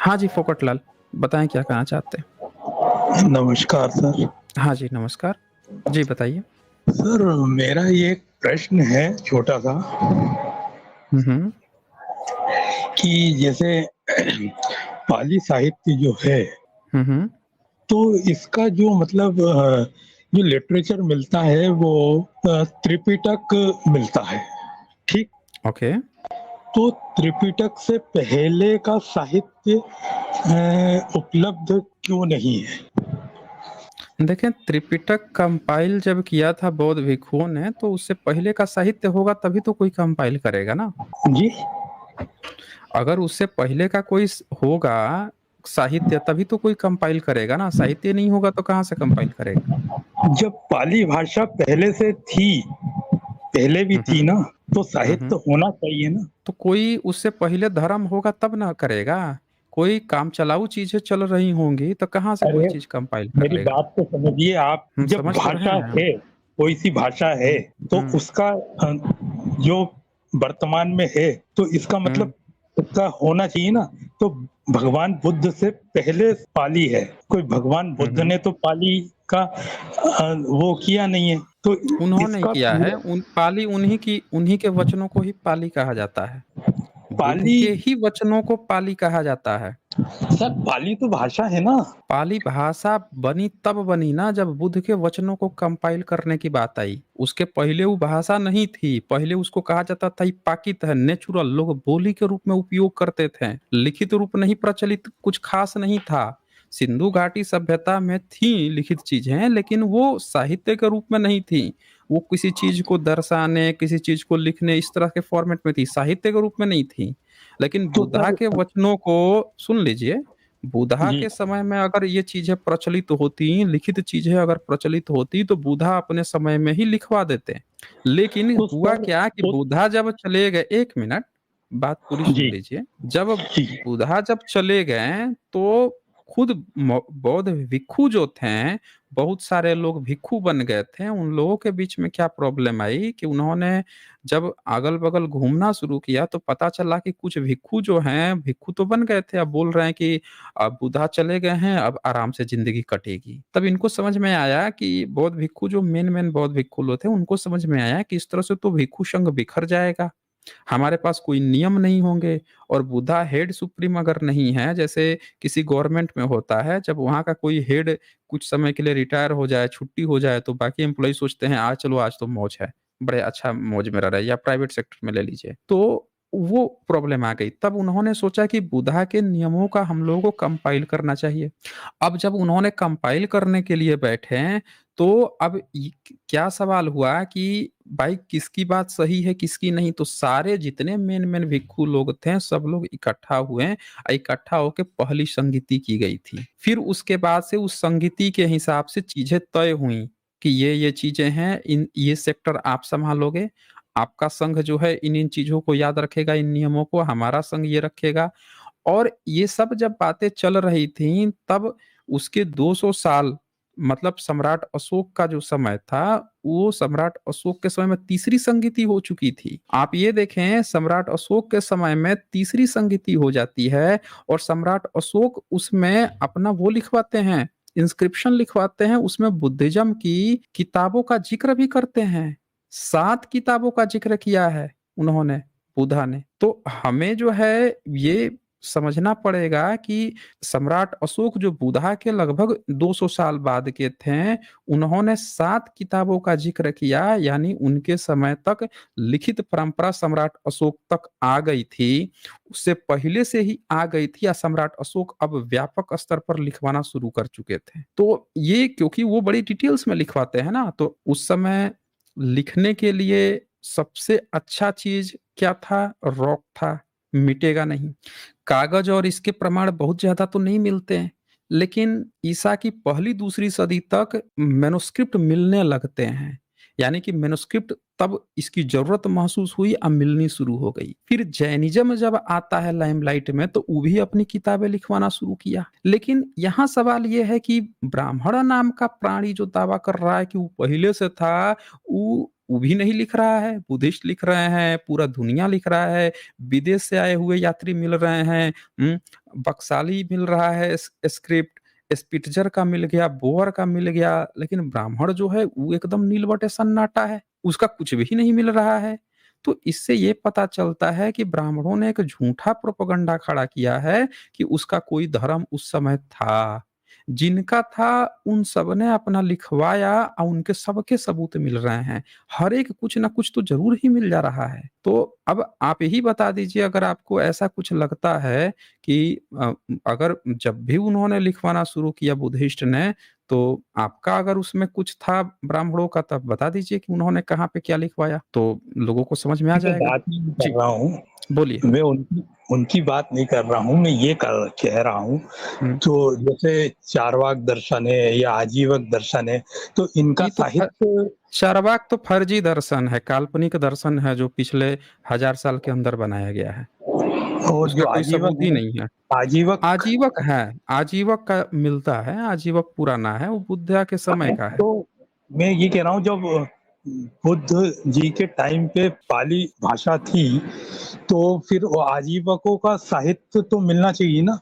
हाँ जी, फोकटलाल, बताएँ क्या कहना चाहते हैं? नमस्कार सर। हाँ जी, नमस्कार। जी, बताइए। सर मेरा ये एक प्रश्न है छोटा-सा हुँ, हुँ। कि जैसे पाली साहित्य जो है, हुँ, हुँ। तो इसका जो मतलब जो लिटरेचर मिलता है वो त्रिपिटक मिलता है, ठीक? ओके। तो त्रिपिटक से पहले का साहित्य उपलब्ध क्यों नहीं है? देखें, त्रिपिटक कंपाइल जब किया था बौद्ध भिक्षुओं ने, तो उससे पहले का साहित्य होगा तभी तो कोई कंपाइल करेगा ना। जी? अगर उससे पहले का कोई होगा साहित्य तभी तो कोई कंपाइल करेगा ना, साहित्य नहीं होगा तो कहाँ से कंपाइल करेगा? जब पाली भाषा पहले से थी, पहले भी हुँ, थी हुँ। ना, तो हुँ, साहित्य हुँ। होना चाहिए ना। तो कोई उससे पहले धर्म होगा तब ना करेगा। कोई काम चलाऊ चीज़ें चल रही होंगी तो कहाँ से कोई अरे, चीज़ कंपाइल कर मेरी लेगा? बात तो समझिए आप। हम जब समझ तो रहे भाषा हैं। है, कोई-सी भाषा है, तो हुँ, उसका जो वर्तमान में है, तो इसका हुँ। मतलब उसका होना चाहिए ना। तो भगवान बुद्ध से पहले पाली है, कोई भगवान हुँ, बुद्ध हुँ। ने तो पाली का वो किया नहीं है, तो उन्होंने इसका किया है, पूरा उन पाली उन्हीं के वचनों को ही पाली कहा जाता है। बुद्ध पाली। के ही वचनों को पाली कहा जाता है। सर पाली तो भाषा है ना। पाली भाषा बनी तब बनी ना जब बुद्ध के वचनों को कंपाइल करने की बात आई। उसके पहले वो भाषा नहीं थी, पहले उसको कहा जाता था ये प्राकृत है, नेचुरल लोग बोली के रूप में उपयोग करते थे। लिखित रूप नहीं प्रचलित कुछ खास नहीं था। सिंधु घाटी सभ्यता में थी लिखित चीजें लेकिन वो साहित्य के रूप में नहीं थी। वो किसी चीज को दर्शाने, किसी चीज को लिखने इस तरह के फॉर्मेट में थी, साहित्य के रूप में नहीं थी। लेकिन तो बुद्धा सर के वचनों को सुन लीजिए, बुद्धा जी, के समय में अगर ये चीज़ें प्रचलित होती, लिखित चीज़ें अगर प्रचलित होती तो बुद्धा अपने समय में ही लिखवा देते। लेकिन तो हुआ सर क्या कि उस बुद्धा जब चले गए 1 मिनट, बात पूरी सुन जी, लीजिए। जब जी। बुद्धा जब चले गए तो खुद बौद्ध भिक्षु जो थे, बहुत सारे लोग भिक्षु बन गए थे। उन लोगों के बीच में क्या प्रॉब्लम आई कि उन्होंने जब अगल-बगल घूमना शुरू किया तो पता चला कि कुछ भिक्षु जो हैं, भिक्षु तो बन गए थे, अब बोल रहे हैं कि अब बुद्धा चले गए हैं, अब आराम से ज़िंदगी कटेगी। तब इनको समझ में आया कि बौद्ध भिक्षु जो मेन-मेन बौद्ध भिक्षु लोग थे, उनको समझ में आया कि इस तरह से तो भिक्षु संघ बिखर जाएगा। हमारे पास कोई नियम नहीं होंगे और बुद्धा हेड सुप्रीम अगर नहीं है, जैसे किसी गवर्नमेंट में होता है, जब वहाँ का कोई हेड कुछ समय के लिए रिटायर हो जाए, छुट्टी हो जाए, तो बाकी एम्प्लॉयी सोचते हैं, "आज चलो आज तो मौज है।" बड़े अच्छा मौज में रह रहे हैं या प्राइवेट सेक्टर में ले लीजिए। तो वो प्रॉब्लम आ गई। तब उन्होंने सोचा कि बुद्धा के नियमों का हम लोगों को कंपाइल करना चाहिए। अब जब उन्होंने कंपाइल करने के लिए बैठे, तो अब क्या सवाल हुआ कि भाई किसकी बात सही है, किसकी नहीं? तो सारे जितने मेन-मेन भिक्षु लोग थे, सब लोग इकट्ठा हुए इकट्ठा होके पहली संगीति की गई थी। फिर उसके बाद से उस संगीति के हिसाब से चीज़ें तय हुई कि ये चीज़ें हैं, इन ये सेक्टर आप सँभालोगे, आपका संघ जो है इन-इन चीज़ों को याद रखेगा, इन नियमों को, हमारा संघ ये रखेगा। और ये सब जब बातें चल रही थी तब उसके 200 साल मतलब सम्राट अशोक का जो समय था, वो सम्राट अशोक के समय में तीसरी संगीति हो चुकी थी। आप ये देखें सम्राट अशोक के समय में तीसरी संगीति हो जाती है और सम्राट अशोक उसमें अपना वो लिखवाते हैं, इंस्क्रिप्शन लिखवाते हैं, उसमें बुद्धिज़्म की किताबों का ज़िक्र भी करते हैं। 7 किताबों का ज़िक्र किया है उन्होंने, बुद्धा ने। तो हमें जो है ये समझना पड़ेगा कि सम्राट अशोक जो बुद्धा के लगभग 200 साल बाद के थे, उन्होंने 7 किताबों का ज़िक्र किया यानी उनके समय तक लिखित परंपरा सम्राट अशोक तक आ गई थी। उससे पहले से ही आ गई थी या सम्राट अशोक अब व्यापक स्तर पर लिखवाना शुरू कर चुके थे। तो ये क्योंकि वो बड़ी डिटेल्स में लिखवाते हैं ना, तो उस समय लिखने के लिए सबसे अच्छा चीज़ क्या था? रॉक था, मिटेगा नहीं। कागज़ और इसके प्रमाण बहुत ज़्यादा तो नहीं मिलते हैं, लेकिन ईसा की पहली दूसरी सदी तक मैन्युस्क्रिप्ट मिलने लगते हैं। यानी कि मैन्युस्क्रिप्ट तब इसकी ज़रूरत महसूस हुई, अब मिलनी शुरू हो गई। फिर जैनिज़्म जब आता है लाइमलाइट में तो वो भी अपनी किताबें लिखवाना शुरू किया। लेकिन यहाँ सवाल ये है कि ब्राह्मण नाम का प्राणी जो दावा कर रहा है कि वो पहले से था, वो वो भी नहीं लिख रहा है, बुद्धिस्ट लिख रहे हैं, पूरा दुनिया लिख रहा है, विदेश से आए हुए यात्री मिल रहे हैं, बक्साली मिल रहा है, स्क्रिप्ट, स्पिट्ज़र का मिल गया, बोअर का मिल गया, लेकिन ब्राह्मण जो है वो एकदम नीलवटे सन्नाटा है, उसका कुछ भी नहीं मिल रहा है। तो इससे ये पता चलता है कि ब्राह्मणों ने एक झूठा प्रोपेगेंडा खड़ा किया है कि उसका कोई धर्म उस समय था। जिनका था उन सब ने अपना लिखवाया और उनके सबके सबूत मिल रहे हैं। हर एक कुछ ना कुछ तो ज़रूर ही मिल जा रहा है। तो अब आप ही बता दीजिए, अगर आपको ऐसा कुछ लगता है कि अगर जब भी उन्होंने लिखवाना शुरू किया बुद्धिस्ट ने, तो आपका अगर उसमें कुछ था ब्राह्मणों का, तब बता दीजिए कि उन्होंने कहाँ पे क्या लिखवाया, तो लोगों को समझ में आ मैं जाएगा। बात नहीं कर जी, रहा हूँ, बोलिए। मैं उनकी उनकी बात नहीं कर रहा हूँ, मैं ये कह रहा हूँ, हुँ, तो जैसे चार्वाक दर्शन है या आजीवक दर्शन है, तो इनका ये तो साहित्य चार्वाक तो फर्जी दर्शन है, काल्पनिक दर्शन है जो पिछले 1000 साल के अंदर बनाया गया है। और उसका जो कोई आजीवक सबूत ही है, नहीं है। आजीवक आजीवक है, आजीवक का मिलता है, आजीवक पुराना है, वो बुद्धा के समय का है। तो मैं ये कह रहा हूँ, जब बुद्ध जी के टाइम पे पाली भाषा थी, तो फिर वो आजीवकों का साहित्य तो मिलना चाहिए ना?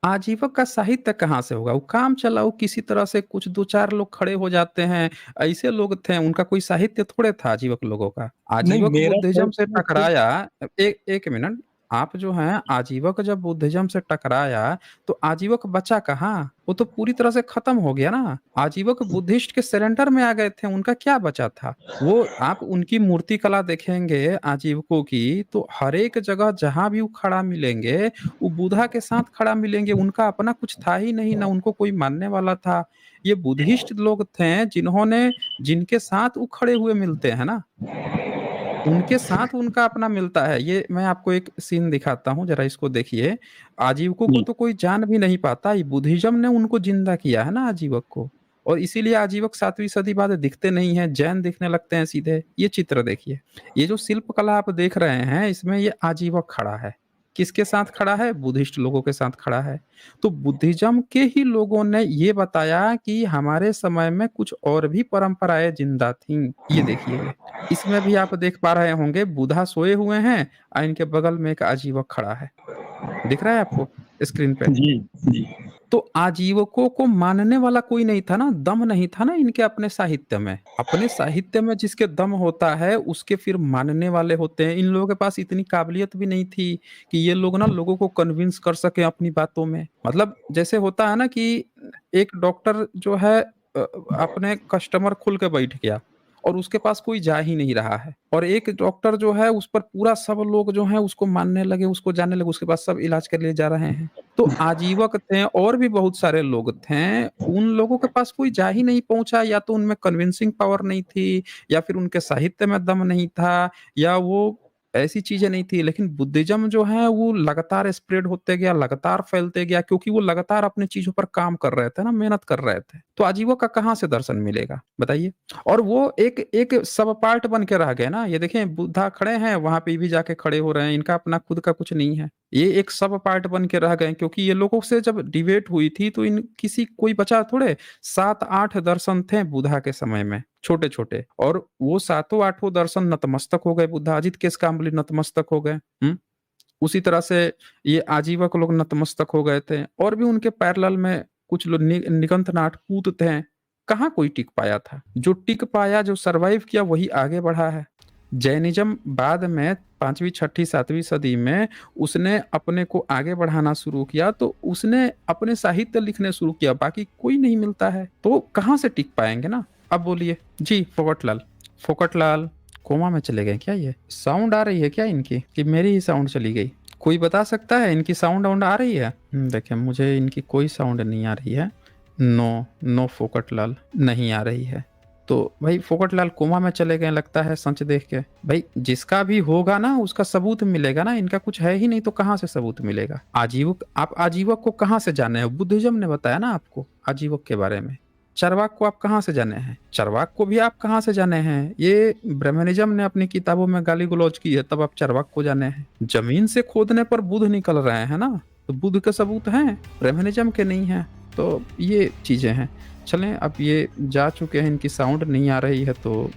आजीवक का साहित्य कहाँ से होगा? वो काम चलाऊ किसी तरह से कुछ 2-4 लोग खड़े हो जाते हैं, ऐसे लोग थे, उनका कोई साहित्य थोड़े था आजीवक लोगों का। नहीं, आजीवक मेरा बुद्धिज़्म से प्रश्न सिर्फ टकराया। एक मिनट, आप जो हैं आजीवक जब बुद्धिज़्म से टकराया, तो आजीवक बचा कहाँ? वो तो पूरी तरह से खत्म हो गया ना। आजीवक बुद्धिस्ट के सरेंडर में आ गए थे, उनका क्या बचा था? वो आप उनकी मूर्ति कला देखेंगे आजीवकों की, तो हर एक जगह जहाँ भी वो खड़ा मिलेंगे, वो बुद्धा के साथ खड़ा मिलेंगे, उनका अपना कुछ था ही नहीं, ना उनको कोई मानने वाला था। ये बुद्धिस्ट लोग थे जिनके साथ वो खड़े हुए मिलते हैं ना, उनके साथ उनका अपना मिलता है। ये मैं आपको एक सीन दिखाता हूँ, ज़रा इसको देखिए। आजीवकों को जी, तो कोई जान भी नहीं पाता, ये बुद्धिज़्म ने उनको ज़िंदा किया है ना आजीवक को, और इसीलिए आजीवक 7वीं सदी बाद दिखते नहीं हैं, जैन दिखने लगते हैं सीधे। ये चित्र देखिए, ये जो शिल्प कला आप देख रहे हैं, इसमें ये आजीवक खड़ा है। किसके साथ खड़ा है? बुद्धिस्ट लोगों के साथ खड़ा है। तो बुद्धिज़्म के ही लोगों ने ये बताया कि हमारे समय में कुछ और भी परंपराएँ ज़िंदा थीं। ये देखिए ये। इसमें भी आप देख पा रहे होंगे, बुद्धा सोए हुए हैं और इनके बगल में एक आजीवक खड़ा है। दिख रहा है आपको स्क्रीन पे? जी, जी। तो आजीवकों को मानने वाला कोई नहीं था ना, दम नहीं था ना इनके अपने साहित्य में। अपने साहित्य में जिसके दम होता है, उसके फिर मानने वाले होते हैं। इन लोगों के पास इतनी काबिलियत भी नहीं थी कि ये लोग ना लोगों को कन्विंस कर सकें अपनी बातों में। मतलब जैसे होता है ना कि एक डॉक्टर जो है अपने कस्टमर खुल के बैठ गया और उसके पास कोई जा ही नहीं रहा है, और एक डॉक्टर जो है उस पर पूरा सब लोग जो हैं उसको मानने लगे, उसको जानने लगे, उसके पास सब इलाज के लिए जा रहे हैं। तो आजीवक थे और भी बहुत सारे लोग थे, उन लोगों के पास कोई जा ही नहीं पहुँचा, या तो उनमें कन्विंसिंग पावर नहीं थी, या फिर उनके साहित्य में दम नहीं था, या वो ऐसी चीज़ें नहीं थी। लेकिन बुद्धिज़्म जो है वो लगातार स्प्रेड होते गया, लगातार फैलते गया, क्योंकि वो लगातार अपनी चीज़ों पर काम कर रहे थे ना, मेहनत कर रहे थे। तो आजीवक का कहाँ से दर्शन मिलेगा? बताइए? और वो एक एक सब पार्ट बन के रह गए ना। ये देखें बुद्धा खड़े हैं, वहाँ पे भी जाके खड़े हो रहे हैं, इनका अपना खुद का कुछ नहीं है। ये एक सब पार्ट बन के रह गए, क्योंकि ये लोगों से जब डिबेट हुई थी तो इन किसी कोई बचा थोड़े। 7-8 दर्शन थे बुद्धा के समय में, छोटे-छोटे, और वो सातों आठों दर्शन नतमस्तक हो गए। बुद्धा अजित केसकाम्बली नतमस्तक हो गए। उसी तरह से ये आजीवक लोग नतमस्तक हो गए थे, और भी उनके पैरेलल में कुछ लोग निगंथनाथ पूत थे। कहाँ कोई टिक पाया था? जो टिक पाया, जो सर्वाइव किया, वही आगे बढ़ा है। जैनिज़्म बाद में 5वीं, 6ठी, 7वीं सदी में उसने अपने को आगे बढ़ाना शुरू किया, तो उसने अपने साहित्य लिखने शुरू किया, बाकी कोई नहीं मिलता है, तो कहाँ से टिक पाएँगे ना? अब बोलिए। जी, फोकटलाल। फोकटलाल कोमा में चले गए क्या ये? साउंड आ रही है क्या इनकी, कि मेरी ही साउंड चली गई? कोई बता सकता है इनकी साउंड वाउंड आ रही है? देखिए मुझे इनकी कोई साउंड नहीं आ रही है। नो, नो फोकटलाल, नहीं आ रही है। तो भाई फोकटलाल कोमा में चले गए लगता है सच देख के। भाई जिसका भी होगा ना उसका सबूत मिलेगा ना, इनका कुछ है ही नहीं तो कहाँ से सबूत मिलेगा? आजीवक, आप आजीवक को कहाँ से जाने हो? बुद्धिज्म ने बताया ना आपको आजीवक के बारे में। चरवाक को आप कहाँ से जाने हैं? चरवाक को भी आप कहाँ से जाने हैं? ये ब्राह्मणिज्म ने अपनी किताबों में गाली गलौज की है, तब आप चरवाक को जाने हैं। जमीन से खोदने पर बुद्ध निकल रहे हैं ना, तो बुद्ध के सबूत हैं, ब्राह्मणिज्म के नहीं हैं। तो ये चीजें हैं। चलें, अब ये जा चुके हैं, इनकी साउंड नहीं आ रही है, तो